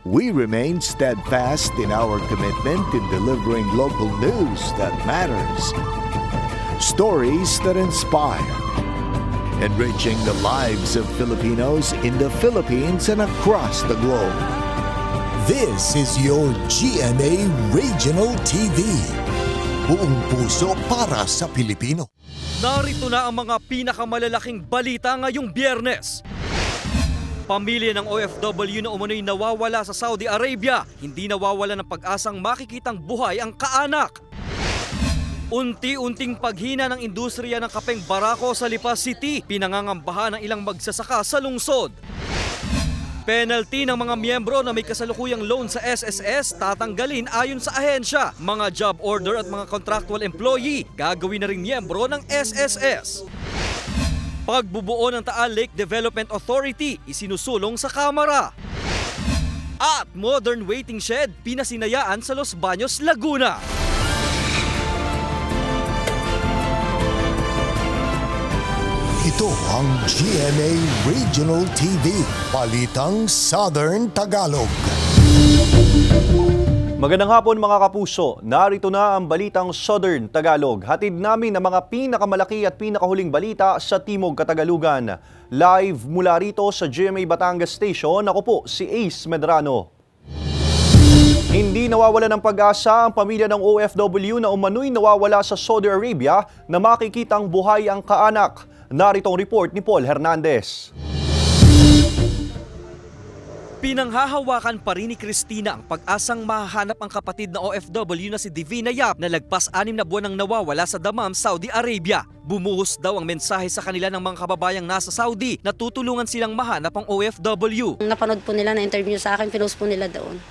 we remain steadfast in our commitment in delivering local news that matters, stories that inspire, enriching the lives of Filipinos in the Philippines and across the globe. This is your GMA Regional TV. Buong puso para sa Pilipino. Narito na ang mga pinakamalalaking balita ngayong Biyernes. Pamilya ng OFW na umano'y nawawala sa Saudi Arabia, hindi nawawala ng pag-asang makikitang buhay ang kaanak. Unti-unting paghina ng industriya ng kapeng barako sa Lipa City, pinangangambahan ng ilang magsasaka sa lungsod. Penalty ng mga miyembro na may kasalukuyang loan sa SSS tatanggalin ayon sa ahensya. Mga job order at mga contractual employee gagawin na rin miyembro ng SSS. Pagbubuo ng Taal Lake Development Authority isinusulong sa Kamara. At modern waiting shed pinasinayaan sa Los Baños, Laguna. Ito ang GMA Regional TV, Balitang Southern Tagalog. Magandang hapon mga kapuso, narito na ang Balitang Southern Tagalog. Hatid namin ang mga pinakamalaki at pinakahuling balita sa Timog Katagalugan. Live mula rito sa GMA Batangas Station, ako po si Ace Medrano. Hindi nawawala ng pag-asa ang pamilya ng OFW na umano'y nawawala sa Saudi Arabia na makikitang buhay ang kaanak. Narito ang report ni Paul Hernandez. Pinanghahawakan pa rin ni Cristina ang pag-asang mahahanap ang kapatid na OFW na si Divina Yap na lagpas 6 na buwan nang nawawala sa Dammam, Saudi Arabia. Bumuhos daw ang mensahe sa kanila ng mga kababayang nasa Saudi na tutulungan silang mahanap ang OFW. Napanood po nila na interview sa akin, pinost po nila doon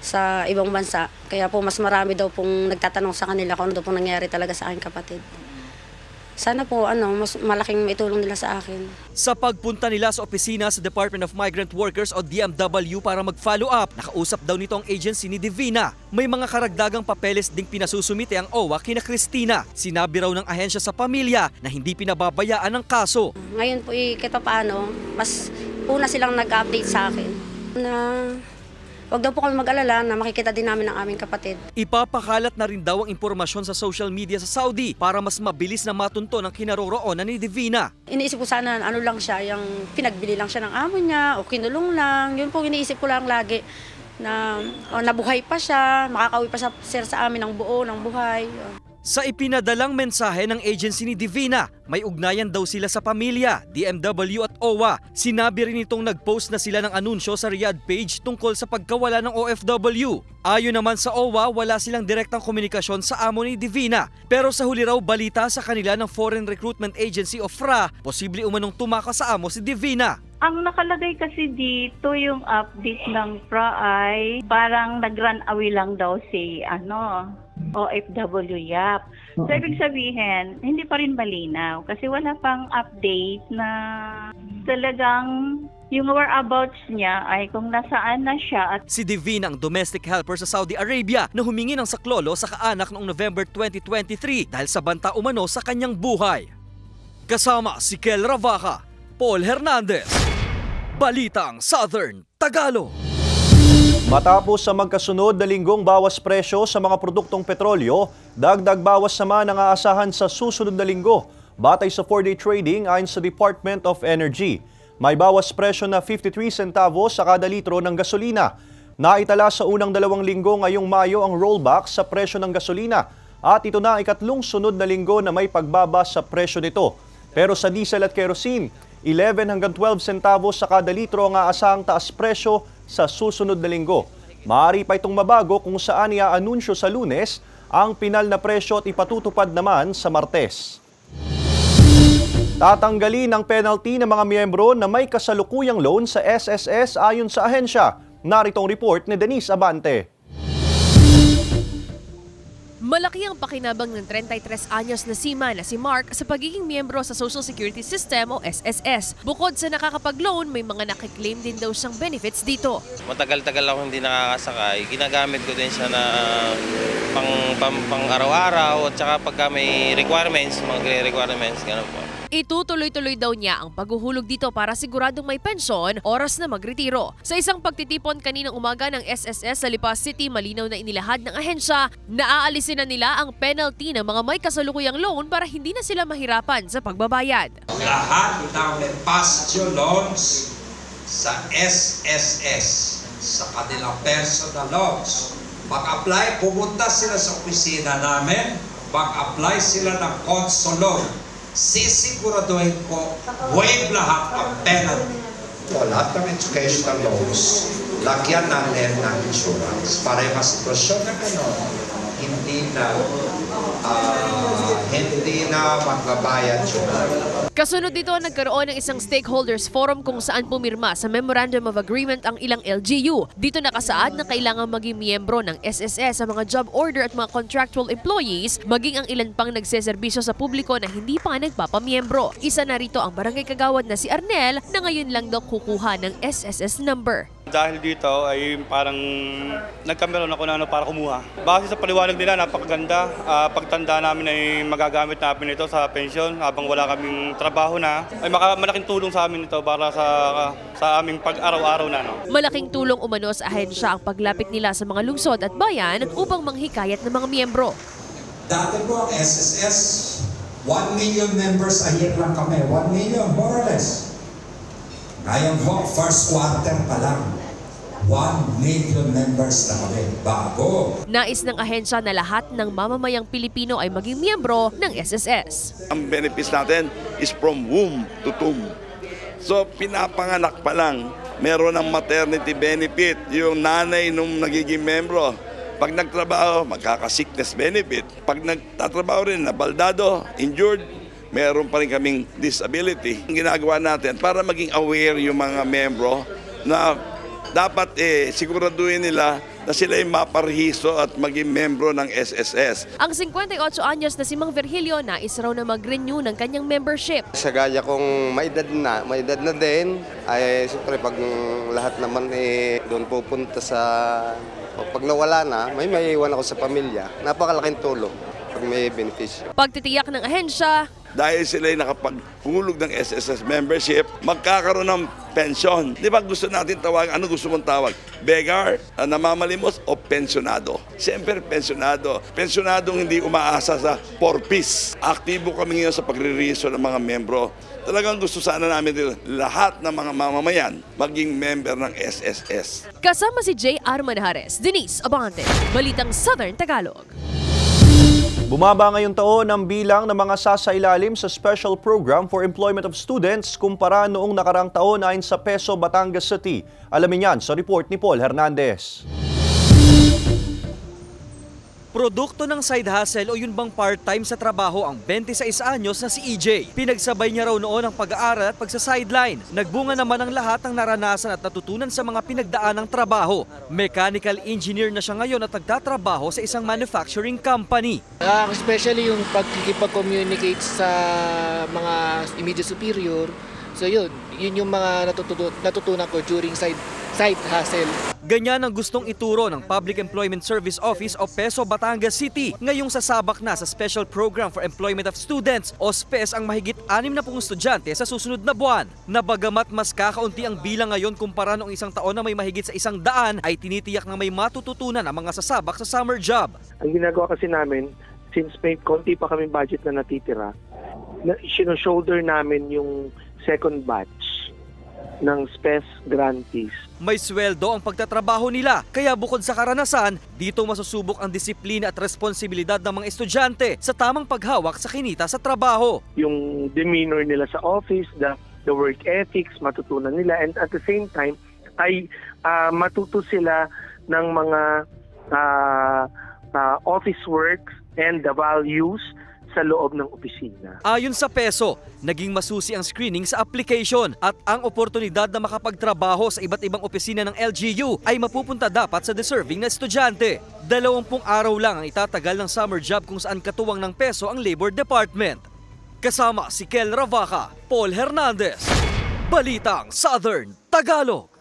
sa ibang bansa. Kaya po mas marami daw pong nagtatanong sa kanila kung ano daw pong nangyari talaga sa aking kapatid. Sana po mas malaking maitulong nila sa akin. Sa pagpunta nila sa opisina sa Department of Migrant Workers o DMW para mag-follow up, nakausap daw nito ang agency ni Divina. May mga karagdagang papeles ding pinasusumite ang OWA kina Cristina. Sinabi raw ng ahensya sa pamilya na hindi pinababayaan ang kaso. Ngayon po kahit paano, mas una silang nag-update sa akin na huwag daw po kami mag-alala na makikita din namin ang aming kapatid. Ipapakalat na rin daw ang impormasyon sa social media sa Saudi para mas mabilis na matunto ng kinaroroonan ni Divina. Iniisip ko sana ano lang siya, yung pinagbili lang siya ng amo niya o kinulong lang. Yun po iniisip ko lang lagi na nabuhay pa siya, makakauwi pa siya sa amin ng buo, ng buhay. Sa ipinadalang mensahe ng agency ni Divina, may ugnayan daw sila sa pamilya, DMW at OWA. Sinabi rin itong nag-post na sila ng anunsyo sa Riyadh page tungkol sa pagkawala ng OFW. Ayon naman sa OWA, wala silang direktang komunikasyon sa amo ni Divina. Pero sa huli raw balita sa kanila ng Foreign Recruitment Agency o FRA, posible umanong tumakas sa amo si Divina. Ang nakalagay kasi dito yung update ng FRA ay parang nag-run away lang daw si OFW Yap. So ibig sabihin, hindi pa rin malinaw kasi wala pang update na talagang yung whereabouts niya ay kung nasaan na siya. Si Divina ang domestic helper sa Saudi Arabia na humingi ng saklolo sa kaanak noong November 2023 dahil sa banta umano sa kanyang buhay. Kasama si Kel Ravaca, Paul Hernandez, Balitang Southern Tagalog. Matapos sa magkasunod na linggong bawas presyo sa mga produktong petrolyo, dagdag bawas naman ang aasahan sa susunod na linggo. Batay sa 4-day trading ayon sa Department of Energy, may bawas presyo na 53 centavos sa kada litro ng gasolina. Naitala sa unang 2 linggo ngayong Mayo ang rollback sa presyo ng gasolina at ito na ikatlong sunod na linggo na may pagbaba sa presyo nito. Pero sa diesel at kerosene, 11 hanggang 12 centavos sa kada litro ang aasahang taas presyo sa susunod na linggo. Maaari pa itong mabago kung saan i-aanunsyo sa Lunes ang pinal na presyo at ipatutupad naman sa Martes. Tatanggalin ang penalty ng mga miyembro na may kasalukuyang loan sa SSS ayon sa ahensya. Narito ang report ni Denise Abante. Malaki ang pakinabang ng 33 anyos na seaman na si Mark sa pagiging miyembro sa Social Security System o SSS. Bukod sa nakakapag-loan, may mga nakiklaim din daw siyang benefits dito. Matagal-tagal ako hindi nakakasakay. Ginagamit ko din siya na pang araw-araw at saka pagka may requirements, mga requirements, gano'n po. Itutuloy-tuloy daw niya ang paghuhulog dito para siguradong may pensyon, oras na magretiro. Sa isang pagtitipon kaninang umaga ng SSS sa Lipa City, malinaw na inilahad ng ahensya na aalisin na nila ang penalty ng mga may kasalukuyang loan para hindi na sila mahirapan sa pagbabayad. Lahat ng may past due loans sa SSS, sa kanilang personal loans, mag-apply, pumunta sila sa opisina namin, mag-apply sila ng Conso loan. Sisiguraduhin ko, waive lahat ang penalty. Lahat ng educational loans, lagyan natin ng insurance para yung sitwasyon na gano'n, hindi na magbabayad yun. Kasunod dito, nagkaroon ng isang stakeholders forum kung saan pumirma sa Memorandum of Agreement ang ilang LGU. Dito nakasaad na kailangan maging miyembro ng SSS sa mga job order at mga contractual employees, maging ang ilan pang nagseserbisyo sa publiko na hindi pa nagpapamiyembro. Isa na rito ang barangay kagawad na si Arnel na ngayon lang daw kukuha ng SSS number. Dahil dito ay parang nagkameron ako na para kumuha. Base sa paliwanag nila, napakaganda. Pagtanda namin ay magagamit namin ito sa pensyon habang wala kaming trabaho na. Ay malaking tulong sa amin ito para sa aming pag-araw-araw na. No? Malaking tulong umano sa ahensya ang paglapit nila sa mga lungsod at bayan upang manghikayat ng mga miyembro. Dati po ang SSS, 1 million members a year lang kami. 1 million, more or less. Ngayon ho, first quarter pa lang, 1 million members na kami. Bago! Nais ng ahensya na lahat ng mamamayang Pilipino ay maging miyembro ng SSS. Ang benefits natin is from womb to tomb. So pinapanganak pa lang, meron ng maternity benefit yung nanay nung nagiging membro. Pag nagtrabaho, magkaka-sickness benefit. Pag nagtatrabaho rin, nabaldado, injured, meron pa rin kaming disability. Ang ginagawa natin para maging aware yung mga membro na dapat siguraduhin nila na sila yung maparhiso at maging membro ng SSS. Ang 58 anyos na si Mang Virgilio nais raw na mag-renew ng kanyang membership. Sa gaya kong may edad na din, ay siyempre pag lahat naman doon pupunta sa... Pag nawala na, may maiiwan ako sa pamilya. Napakalaking tulong pag may benepisyo. Pagtitiyak ng ahensya, dahil sila ay nakapaghulog ng SSS membership, magkakaroon ng pensyon. Di ba gusto natin tawag? Ano gusto mong tawag? Beggar, namamalimos o pensionado? Siyempre pensionado. Pensionadong hindi umaasa sa porpis. Aktibo kami ngayon sa pagre-rehiso ng mga membro. Talagang gusto sana namin lahat ng mga mamamayan maging member ng SSS. Kasama si J.R. Manjares, Denise Abante, Balitang Southern Tagalog. Bumaba ngayong taon ang bilang ng mga sasailalim sa Special Program for Employment of Students kumpara noong nakarang taon ayon sa PESO Batangas City. Alamin yan sa report ni Paul Hernandez. Produkto ng side hustle o yun bang part-time sa trabaho ang 26 anyos na si EJ. Pinagsabay niya raw noon ang pag-aaral at pagsa-sideline. Nagbunga naman ang lahat ng naranasan at natutunan sa mga pinagdaan ng trabaho. Mechanical engineer na siya ngayon at nagtatrabaho sa isang manufacturing company. Especially yung pagkikipag-communicate sa mga immediate superior. So yun yung mga natutunan ko during side hustle. Ganyan ang gustong ituro ng Public Employment Service Office o PESO Batangas City ngayong sasabak na sa Special Program for Employment of Students o SPES ang mahigit 60 estudyante sa susunod na buwan. Nabagamat mas kakaunti ang bilang ngayon kumpara noong isang taon na may mahigit sa 100 ay tinitiyak na may matututunan ang mga sasabak sa summer job. Ang ginagawa kasi namin, since may konti pa kaming budget na natitira, shoulder namin yung second batch ng SPES grantees. May sweldo ang pagtatrabaho nila, kaya bukod sa karanasan, dito masusubok ang disiplina at responsibilidad ng mga estudyante sa tamang paghawak sa kinita sa trabaho. Yung demeanor nila sa office, the work ethics, matutunan nila, and at the same time ay matuto sila ng mga office works and the values sa loob ng opisina. Ayon sa PESO, naging masusi ang screening sa application at ang oportunidad na makapagtrabaho sa iba't ibang opisina ng LGU ay mapupunta dapat sa deserving na estudyante. 20 araw lang ang itatagal ng summer job kung saan katuwang ng PESO ang Labor Department. Kasama si Kel Ravaca, Paul Hernandez, Balitang Southern Tagalog.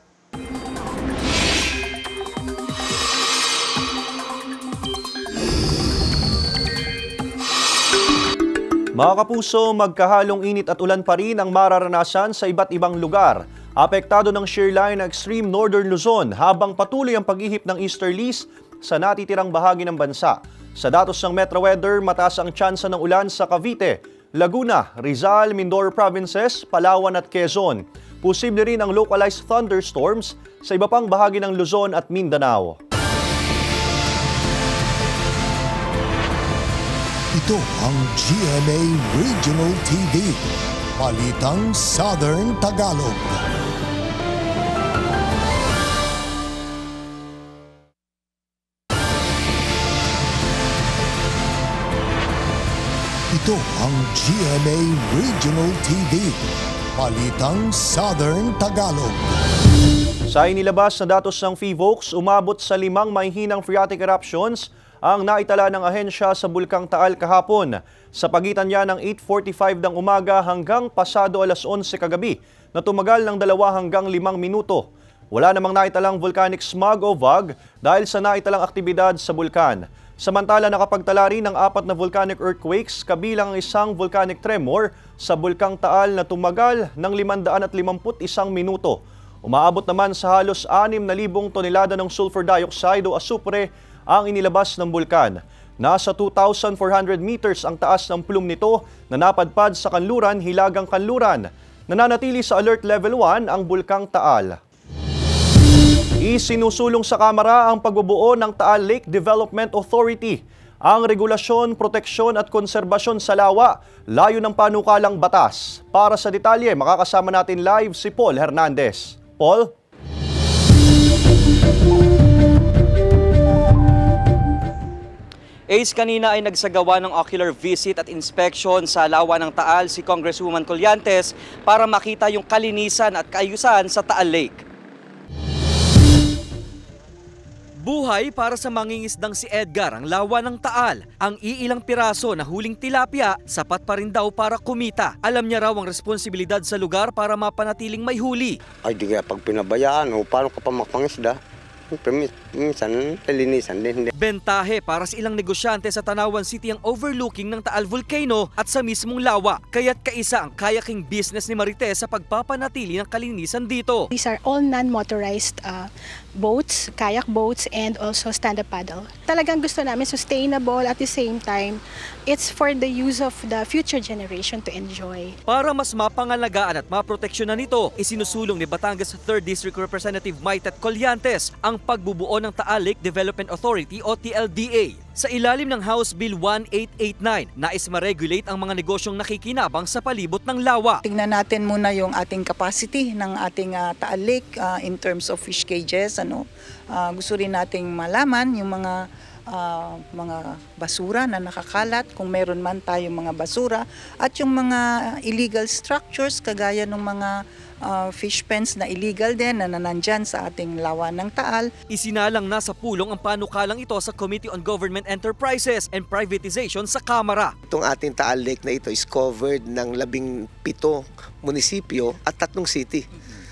Mga kapuso, magkahalong init at ulan pa rin ang mararanasan sa iba't ibang lugar. Apektado ng shear line ng extreme northern Luzon habang patuloy ang paghihip ng easterlies sa natitirang bahagi ng bansa. Sa datos ng Metro Weather, mataas ang tsansa ng ulan sa Cavite, Laguna, Rizal, Mindoro Provinces, Palawan at Quezon. Posible rin ang localized thunderstorms sa iba pang bahagi ng Luzon at Mindanao. Ito ang GMA Regional TV, Balitang Southern Tagalog. Ito ang GMA Regional TV, Balitang Southern Tagalog. Sa inilabas na datos ng PHIVOLCS, umabot sa 5 mahihinang phreatic eruptions ang naitala ng ahensya sa Bulkang Taal kahapon. Sa pagitan niya ng 8:45 ng umaga hanggang pasado alas 11 kagabi na tumagal ng 2 hanggang 5 minuto. Wala namang naitalang volcanic smog o VOG dahil sa naitalang aktibidad sa bulkan. Samantala nakapagtala rin ng 4 na volcanic earthquakes kabilang ang isang volcanic tremor sa Bulkang Taal na tumagal ng 551 minuto. Umaabot naman sa halos 6,000 tonelada ng sulfur dioxide o asupre ang inilabas ng bulkan. Nasa 2,400 meters ang taas ng plume nito na napadpad sa kanluran, Hilagang Kanluran. Nananatili sa Alert Level 1 ang Bulkang Taal. Isinusulong sa Kamara ang pagbubuo ng Taal Lake Development Authority. Ang regulasyon, proteksyon at konserbasyon sa lawa, layo ng panukalang batas. Para sa detalye, makakasama natin live si Paul Hernandez. Paul? Ace, kanina ay nagsagawa ng ocular visit at inspection sa lawa ng Taal si Congresswoman Colyantes para makita yung kalinisan at kaayusan sa Taal Lake. Buhay para sa mangingisdang si Edgar ang lawa ng Taal. Ang iilang piraso na huling tilapia, sapat pa rin daw para kumita. Alam niya raw ang responsibilidad sa lugar para mapanatiling may huli. Ay di kaya pag pinabayaan o paano ka pa mapangisda? Minsan, kalinisan din. Bentahe para sa ilang negosyante sa Tanawan City ang overlooking ng Taal Volcano at sa mismong lawa. Kaya't kaisa ang kayaking business ni Marites sa pagpapanatili ng kalinisan dito. These are all non-motorized boats, kayak boats, and also stand-up paddle. Talagang gusto namin sustainable at the same time, it's for the use of the future generation to enjoy. Para mas mapangalagaan at maproteksyonan nito, isinusulong ni Batangas 3rd District Representative Maitet Colyantes ang pagbubuo ng Taal Lake Development Authority o TLDA. Sa ilalim ng House Bill 1889, nais ma-regulate ang mga negosyong nakikinabang sa palibot ng lawa. Tingnan natin muna yung ating capacity ng ating Taal Lake in terms of fish cages. Gusto rin nating malaman yung mga basura na nakakalat, kung meron man tayong mga basura, at yung mga illegal structures kagaya ng mga fish pens na illegal din na nandyan sa ating lawa ng Taal. Isinalang nasa pulong ang panukalang ito sa Committee on Government Enterprises and Privatization sa Kamara. Itong ating Taal Lake na ito is covered ng 17 munisipyo at 3 city.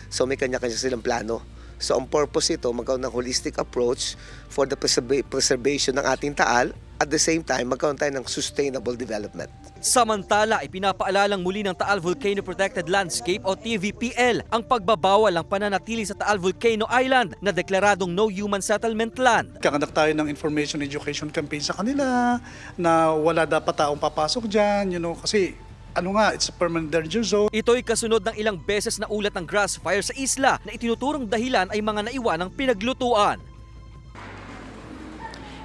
So may kanya-kanya silang plano. So ang purpose ito, magkaroon ng holistic approach for the preservation ng ating Taal, at the same time magkaroon tayo ng sustainable development. Samantala, ipinapaalalang muli ng Taal Volcano Protected Landscape o TVPL ang pagbabawal ng pananatili sa Taal Volcano Island na deklaradong no human settlement land. Kakandak tayo ng information education campaign sa kanila na wala dapat taong papasok dyan, kasi it's a permanent danger zone. Ito'y kasunod ng ilang beses na ulat ng grass fire sa isla na itinuturong dahilan ay mga naiwanang pinaglutuan.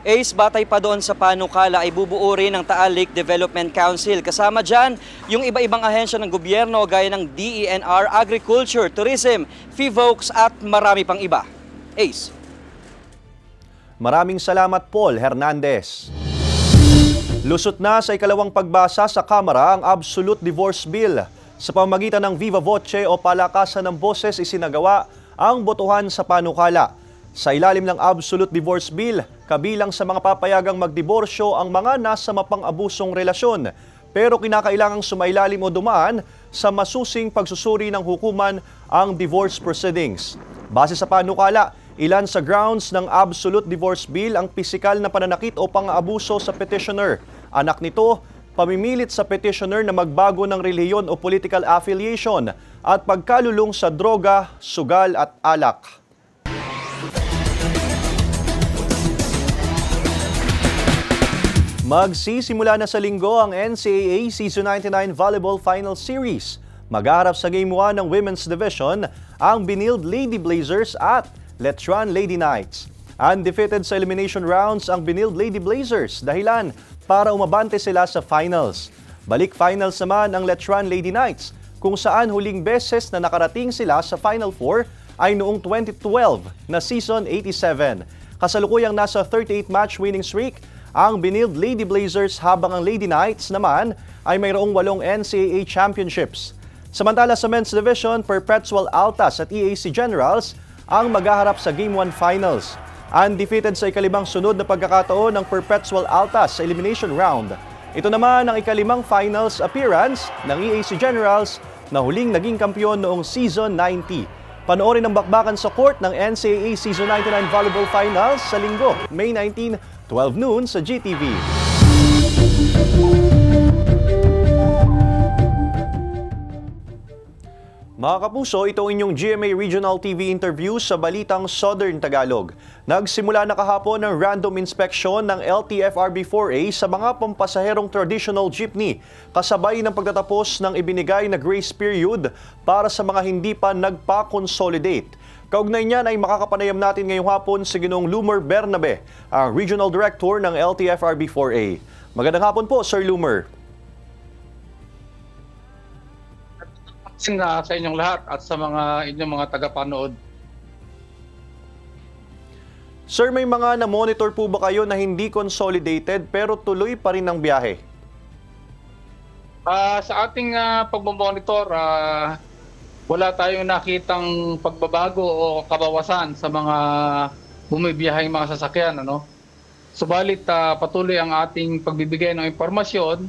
Ace, batay pa doon sa panukala ay bubuo rin ng Taal Lake Development Council. Kasama dyan yung iba-ibang ahensya ng gobyerno gaya ng DENR, Agriculture, Tourism, PHIVOLCS at marami pang iba. Ace. Maraming salamat, Paul Hernandez. Lusot na sa ikalawang pagbasa sa Kamara ang Absolute Divorce Bill. Sa pamamagitan ng Viva Voce o palakasan ng boses, isinagawa ang botohan sa panukala. Sa ilalim ng Absolute Divorce Bill, kabilang sa mga papayagang magdiborsyo ang mga nasa mapang-abusong relasyon. Pero kinakailangang sumailalim o dumaan sa masusing pagsusuri ng hukuman ang divorce proceedings. Base sa panukala, ilan sa grounds ng Absolute Divorce Bill ang pisikal na pananakit o pang-aabuso sa petitioner, anak nito, pamimilit sa petitioner na magbago ng relihiyon o political affiliation at pagkalulong sa droga, sugal at alak. Magsisimula na sa linggo ang NCAA Season 99 Volleyball Final Series. Maghaharap sa Game 1 ng Women's Division ang Benilde Lady Blazers at Letran Lady Knights. Undefeated sa elimination rounds ang Benilde Lady Blazers, dahilan para umabante sila sa finals. Balik finals naman ang Letran Lady Knights, kung saan huling beses na nakarating sila sa Final Four ay noong 2012 na Season 87. Kasalukuyang nasa 38-match winning streak ang Benilde Lady Blazers, habang ang Lady Knights naman ay mayroong 8 NCAA championships. Samantala sa Men's Division, Perpetual Altas at EAC Generals ang maghaharap sa Game 1 Finals. Undefeated sa ikalimang sunod na pagkakataon ng Perpetual Altas sa elimination round. Ito naman ang ikalimang finals appearance ng EAC Generals na huling naging kampiyon noong Season 90. Panoorin ang bakbakan sa court ng NCAA Season 99 Volleyball Finals sa linggo, May 19, 12 noon sa GTV. Mga kapuso, ito ang inyong GMA Regional TV interview sa Balitang Southern Tagalog. Nagsimula na kahapon ang random inspection ng LTFRB-4A sa mga pampasaherong traditional jeepney, kasabay ng pagtatapos ng ibinigay na grace period para sa mga hindi pa nagpa-consolidate. Kaugnay niyan ay makakapanayam natin ngayong hapon si Ginoong Lumer Bernabe, ang Regional Director ng LTFRB-4A. Magandang hapon po, Sir Lumer. Sa inyong lahat at sa inyong mga tagapanood. Sir, may mga na-monitor po ba kayo na hindi consolidated pero tuloy pa rin ang biyahe? Sa ating pagmamonitor, wala tayong nakitang pagbabago o kabawasan sa mga bumibiyaheng mga sasakyan. Subalit patuloy ang ating pagbibigay ng impormasyon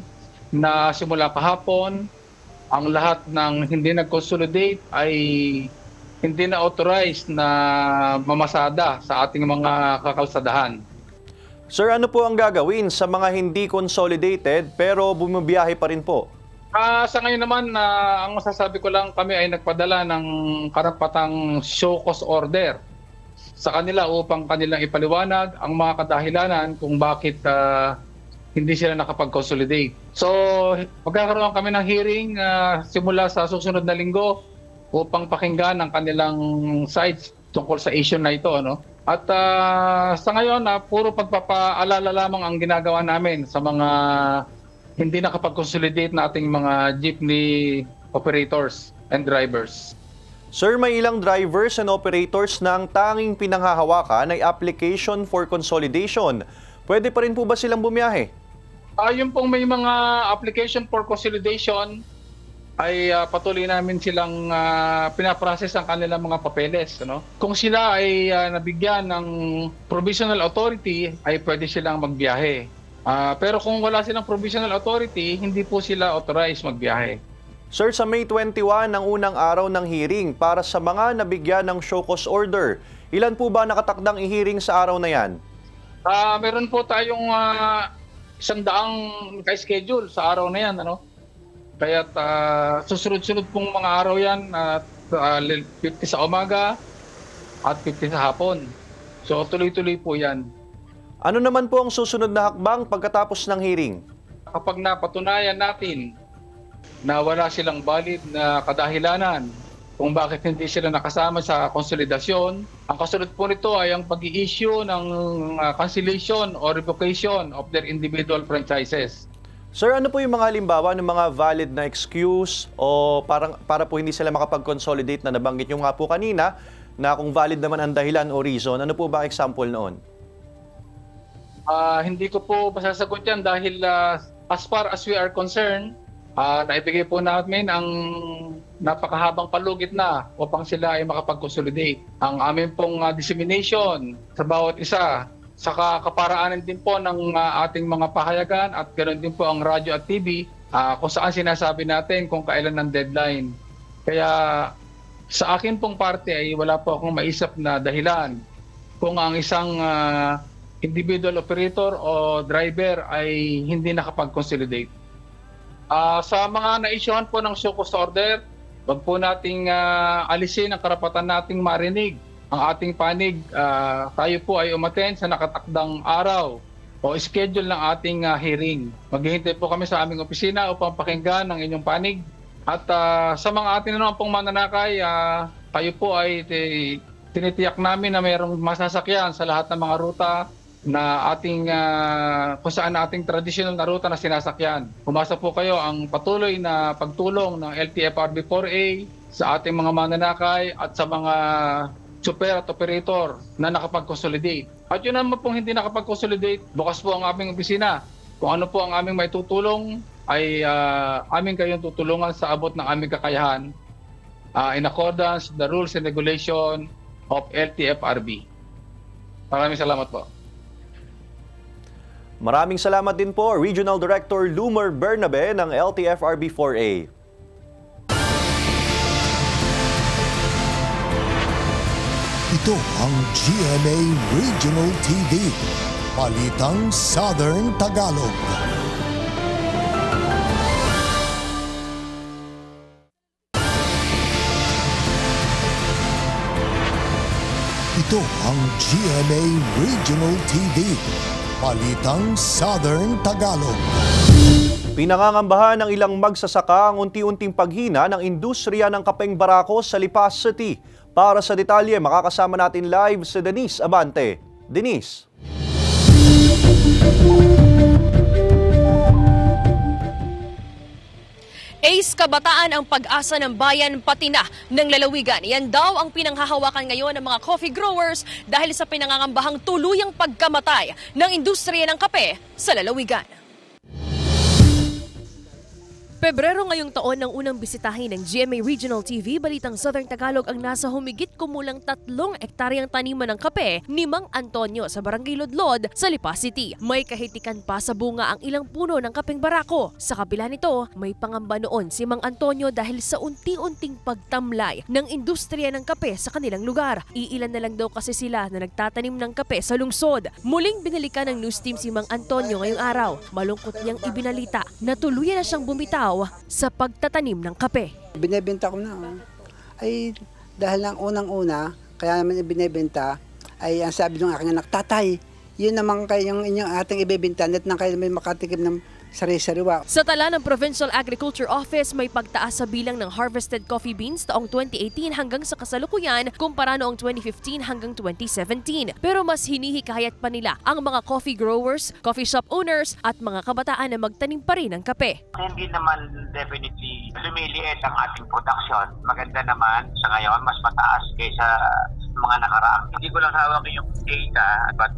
na simula kahapon, ang lahat ng hindi nag-consolidate ay hindi na authorized na mamasada sa ating mga kakalsadahan. Sir, ano po ang gagawin sa mga hindi consolidated pero bumibiyahe pa rin po? Sa ngayon naman, ang masasabi ko lang, kami ay nagpadala ng karapatang show cause order sa kanila upang kanilang ipaliwanag ang mga kadahilanan kung bakit hindi sila nakapag-consolidate. So, magkakaroon kami ng hearing simula sa susunod na linggo upang pakinggan ang kanilang sides tungkol sa issue na ito. At sa ngayon, puro pagpapaalala lamang ang ginagawa namin sa mga hindi nakapag-consolidate na ating mga jeepney operators and drivers. Sir, may ilang drivers and operators na ang tanging pinanghahawakan ay application for consolidation. Pwede pa rin po ba silang bumiyahe? Yung pong may mga application for consolidation ay patuloy namin silang pinaprocess ang kanilang mga papeles. Kung sila ay nabigyan ng provisional authority, ay pwede silang magbiyahe. Pero kung wala silang provisional authority, hindi po sila authorized magbiyahe. Sir, sa May 21 ang unang araw ng hearing para sa mga nabigyan ng show cause order. Ilan po ba nakatakdang i-hearing sa araw na yan? Meron po tayong 100 ka-schedule sa araw na yan. Kaya susunod-sunod pong mga araw yan, 50 sa umaga at 50 sa hapon. So tuloy-tuloy po yan. Ano naman po ang susunod na hakbang pagkatapos ng hearing? Kapag napatunayan natin na wala silang valid na kadahilanan kung bakit hindi sila nakasama sa konsolidasyon, ang kasunod po nito ay ang pag-i-issue ng cancellation or revocation of their individual franchises. Sir, ano po yung mga halimbawa ng mga valid na excuse o para po hindi sila makapag-consolidate na nabanggit nyo nga po kanina na kung valid naman ang dahilan o reason, ano po ba example noon? Hindi ko po masasagot yan dahil as far as we are concerned, naibigay po namin ang napakahabang palugit na upang sila ay makapag-consolidate. Ang amin pong dissemination sa bawat isa, saka kaparaanan din po ng ating mga pahayagan at ganoon din po ang radyo at TV kung saan sinasabi natin kung kailan ang deadline. Kaya sa akin pong parte ay wala po akong maisip na dahilan kung ang isang individual operator o driver ay hindi nakapag-consolidate. Sa mga na-issuehan po ng show cause order, wag po nating alisin ang karapatan nating marinig ang ating panig. Tayo po ay umattend sa nakatakdang araw o schedule ng ating hearing. Maghihintay po kami sa aming opisina upang pakinggan ang inyong panig. At sa mga ating naman pong mananakay, kayo po ay tinitiyak namin na mayroong masasakyan sa lahat ng mga ruta na ating kung saan ating traditional na ruta na sinasakyan. Umasa po kayo ang patuloy na pagtulong ng LTFRB4A sa ating mga mananakay at sa mga super at operator na nakapag-consolidate. At yun naman pong hindi nakapag-consolidate, bukas po ang aming opisina. Kung ano po ang aming maitutulong ay aming kayong tutulungan sa abot ng aming kakayahan in accordance with the rules and regulation of LTFRB. Maraming salamat po. Maraming salamat din po, Regional Director Lumer Bernabe ng LTFRB4A. Ito ang GMA Regional TV, Balitang Southern Tagalog. Ito ang GMA Regional TV, Balitang Southern Tagalog. Pinangangambahan ng ilang magsasaka ang unti-unting paghina ng industriya ng kapeng barako sa Lipa City. Para sa detalye, makakasama natin live si Denise Abante. Denise. Ace, kabataan ang pag-asa ng bayan pati na ng lalawigan. Yan daw ang pinanghahawakan ngayon ng mga coffee growers dahil sa pinangangambahang tuluyang pagkamatay ng industriya ng kape sa lalawigan. Pebrero ngayong taon nang unang bisitahin ng GMA Regional TV, Balitang Southern Tagalog ang nasa humigit kumulang 3 ektaryang taniman ng kape ni Mang Antonio sa Barangay Lodlod sa Lipa City. May kahitikan pa sa bunga ang ilang puno ng kapeng barako. Sa kabila nito, may pangamba noon si Mang Antonio dahil sa unti-unting pagtamlay ng industriya ng kape sa kanilang lugar. Iilan na lang daw kasi sila na nagtatanim ng kape sa lungsod. Muling binalikan ng news team si Mang Antonio ngayong araw. Malungkot niyang ibinalita na tuluyan na siyang bumitaw sa pagtatanim ng kape. Binebenta ko na. Ay dahil lang unang-una, kaya naman binebenta, ay ang sabi ng aking anak, tatay, yun naman kayong inyong ating ibebenta, net nang kayo may makatikim ng sari-sariwa. Sa tala ng Provincial Agriculture Office, may pagtaas sa bilang ng harvested coffee beans taong 2018 hanggang sa kasalukuyan kumpara noong 2015 hanggang 2017. Pero mas hinihikayat pa nila ang mga coffee growers, coffee shop owners at mga kabataan na magtanim pa rin ng kape. Hindi naman definitely lumiliit ang ating production. Maganda naman sa ngayon, mas mataas kaysa mga nakaraang. Hindi ko lang hawak yung data, but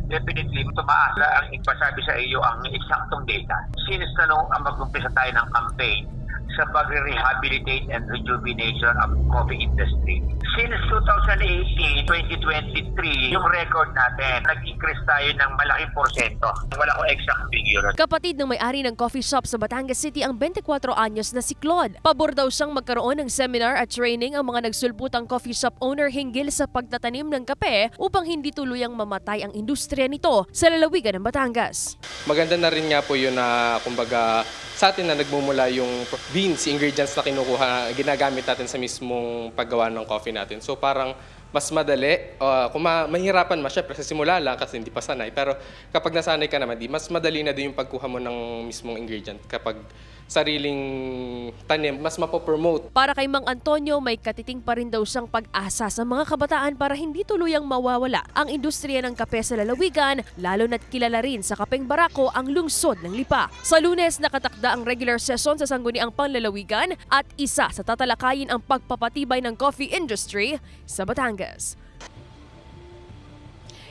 definitely tumaas ang ipasabi sa iyo ang eksaktong data. Since nung mag-umpisa tayo ng campaign sa pag-rehabilitate and rejuvenation of coffee industry. Since 2018, 2023, yung record natin, nag-increase tayo ng malaking porsyento. Wala ko exact figure. Kapatid ng may-ari ng coffee shop sa Batangas City ang 24 anyos na si Claude. Pabor daw siyang magkaroon ng seminar at training ang mga nagsulputang coffee shop owner hinggil sa pagtatanim ng kape upang hindi tuluyang mamatay ang industriya nito sa lalawigan ng Batangas. Maganda na rin nga po yun na kumbaga sa atin na nagmumula yung beans, ingredients na kinukuha, ginagamit natin sa mismong paggawa ng coffee natin. So parang mas madali, kung mahirapan syempre sa simula lang kasi hindi pa sanay, pero kapag nasanay ka naman, mas madali na din yung pagkuha mo ng mismong ingredient kapag sariling tanim, mas mapopromote. Para kay Mang Antonio, may katiting pa rin daw siyang pag-asa sa mga kabataan para hindi tuluyang mawawala ang industriya ng kape sa lalawigan, lalo na't kilala rin sa kapeng barako ang lungsod ng Lipa. Sa Lunes, nakatakda ang regular session sa Sangguniang Panlalawigan at isa sa tatalakayin ang pagpapatibay ng coffee industry sa Batangas.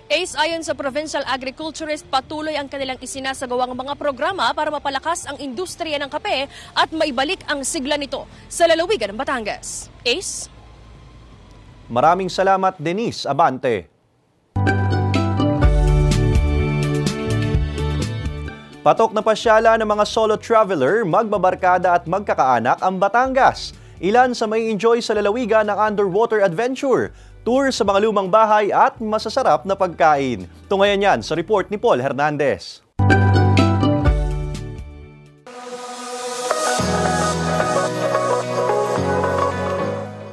Ace, ayon sa provincial agriculturist, patuloy ang kanilang isinasagawang mga programa para mapalakas ang industriya ng kape at maibalik ang sigla nito sa lalawigan ng Batangas. Ace? Maraming salamat, Denise Abante. Patok na pasyala ng mga solo traveler, magbabarkada at magkakaanak ang Batangas. Ilan sa may enjoy sa lalawigan ng underwater adventure, tour sa mga lumang bahay at masasarap na pagkain. Tungayan yan sa report ni Paul Hernandez.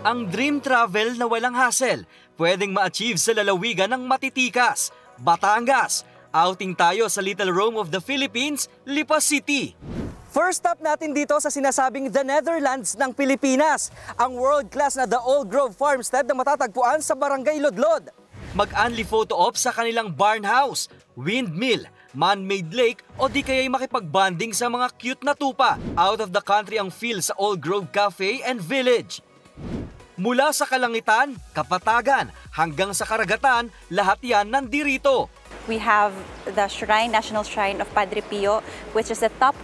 Ang dream travel na walang hassle, pwedeng ma-achieve sa lalawigan ng matitikas, Batangas. Outing tayo sa Little Rome of the Philippines, Lipa City. First stop natin dito sa sinasabing The Netherlands ng Pilipinas, ang world-class na The Old Grove Farmstead na matatagpuan sa Barangay Lodlod. Mag-unli photo op sa kanilang barn house, windmill, man-made lake o di kaya'y makipag-bonding sa mga cute na tupa. Out of the country ang feel sa Old Grove Cafe and Village. Mula sa kalangitan, kapatagan, hanggang sa karagatan, lahat yan nandirito. We have the Shrine, National Shrine of Padre Pio, which is the top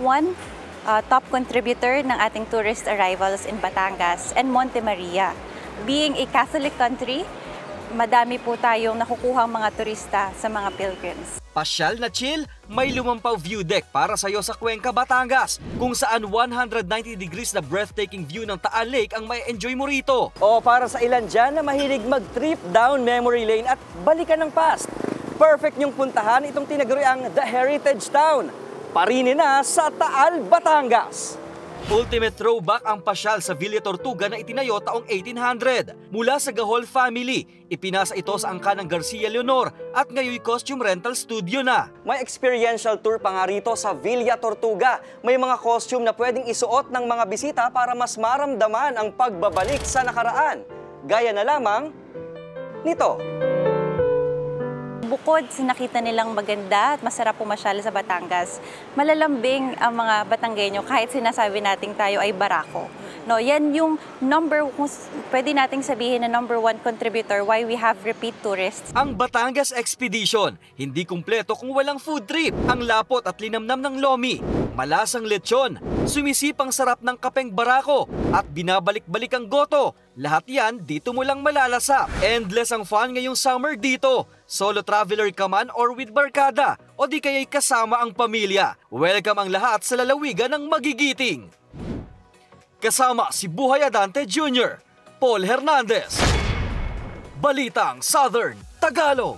contributor ng ating tourist arrivals in Batangas, and Monte Maria. Being a Catholic country, madami po tayong nakukuhang mga turista sa mga pilgrims. Pasyal na chill, may lumampaw view deck para sa'yo sa Cuenca, Batangas, kung saan 190 degrees na breathtaking view ng Taal Lake ang may enjoy mo rito. O para sa ilan dyan na mahilig mag-trip down memory lane at balikan ng past, perfect niyong puntahan itong tinaguriang The Heritage Town, Parine na sa Taal, Batangas. Ultimate throwback ang pasyal sa Villa Tortuga na itinayo taong 1800. Mula sa Gahol family, ipinasa ito sa angkan ng Garcia Leonor at ngayon costume rental studio na. May experiential tour pa nga rito sa Villa Tortuga. May mga costume na pwedeng isuot ng mga bisita para mas maramdaman ang pagbabalik sa nakaraan. Gaya na lamang nito. Bukod sa nakita nilang maganda at masarap pumasyal sa Batangas, malalambing ang mga Batanggenyo kahit sinasabi nating tayo ay barako. No, yan yung pwede nating sabihin na number 1 contributor why we have repeat tourists. Ang Batangas Expedition, hindi kumpleto kung walang food trip. Ang lapot at linamnam ng lomi, malasang lechon, sumisipang sarap ng kapeng barako at binabalik-balik ang goto. Lahat yan dito mo lang malalasap. Endless ang fun ngayong summer dito. Solo traveler ka man or with barkada o di kaya'y kasama ang pamilya. Welcome ang lahat sa lalawigan ng magigiting. Kasama si Buhay Adante Jr., Paul Hernandez. Balitang Southern Tagalog.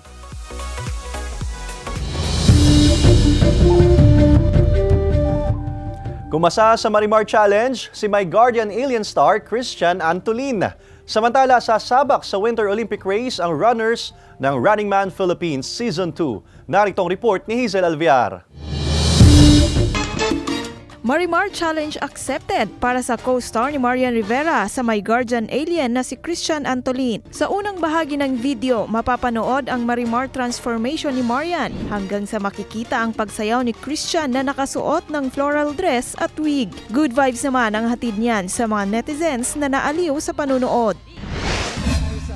Kumasa sa Marimar Challenge si My Guardian Alien star Christian Antolin. Samantala sasabak sa Winter Olympic Race ang runners ng Running Man Philippines Season 2. Narito ang report ni Hazel Alviar. Marimar Challenge accepted para sa co-star ni Marian Rivera sa My Guardian Alien na si Christian Antolin. Sa unang bahagi ng video, mapapanood ang Marimar transformation ni Marian hanggang sa makikita ang pagsayaw ni Christian na nakasuot ng floral dress at wig. Good vibes naman ang hatid niyan sa mga netizens na naaliw sa panunood.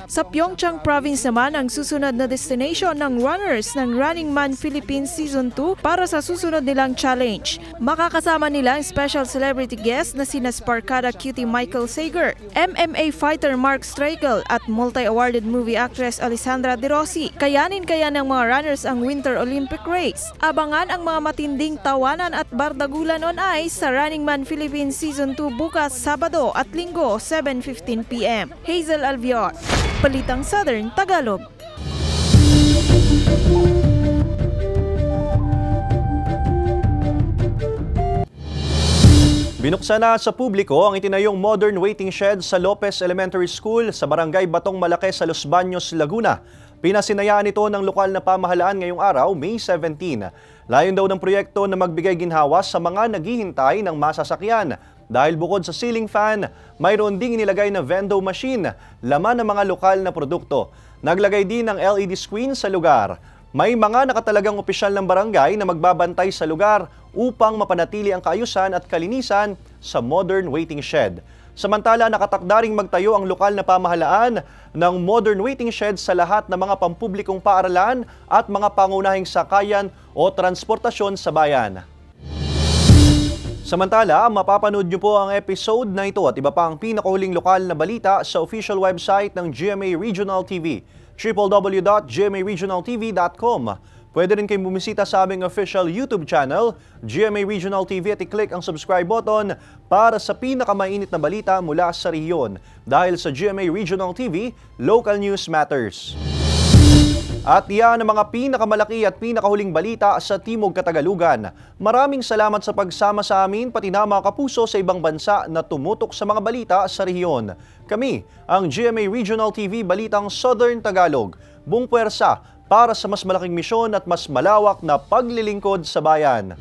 Sa Pyeongchang Province naman ang susunod na destination ng runners ng Running Man Philippines Season 2 para sa susunod nilang challenge. Makakasama nila ang special celebrity guest na sina Sparkada cutie Michael Sager, MMA fighter Mark Strakel at multi-awarded movie actress Alessandra De Rossi. Kayanin kaya ng mga runners ang Winter Olympic Race. Abangan ang mga matinding tawanan at bardagulan on ice sa Running Man Philippines Season 2 bukas Sabado at Linggo 7:15 p.m. Hazel Alviar, Balitang Southern Tagalog. Binuksan na sa publiko ang itinayong modern waiting shed sa Lopez Elementary School sa Barangay Batong Malaki sa Los Baños, Laguna. Pinasinayaan ito ng lokal na pamahalaan ngayong araw, May 17. Layon daw ng proyekto na magbigay ginhawa sa mga naghihintay ng masasakyan. Dahil bukod sa ceiling fan, mayroon ding inilagay na vendo machine, laman ng mga lokal na produkto. Naglagay din ng LED screen sa lugar. May mga nakatalagang opisyal ng barangay na magbabantay sa lugar upang mapanatili ang kaayusan at kalinisan sa modern waiting shed. Samantala, nakatakda ring magtayo ang lokal na pamahalaan ng modern waiting shed sa lahat ng mga pampublikong paaralan at mga pangunahing sakayan o transportasyon sa bayan. Samantala, mapapanood niyo po ang episode na ito at iba pang pinakahuling lokal na balita sa official website ng GMA Regional TV, www.gmaregionaltv.com. Pwede rin kayong bumisita sa aming official YouTube channel, GMA Regional TV, at i-click ang subscribe button para sa pinakamainit na balita mula sa rehiyon. Dahil sa GMA Regional TV, local news matters. At yan ang mga pinakamalaki at pinakahuling balita sa Timog Katagalugan. Maraming salamat sa pagsama sa amin pati na mga kapuso sa ibang bansa na tumutok sa mga balita sa rehiyon. Kami, ang GMA Regional TV Balitang Southern Tagalog. Buong puwersa para sa mas malaking misyon at mas malawak na paglilingkod sa bayan.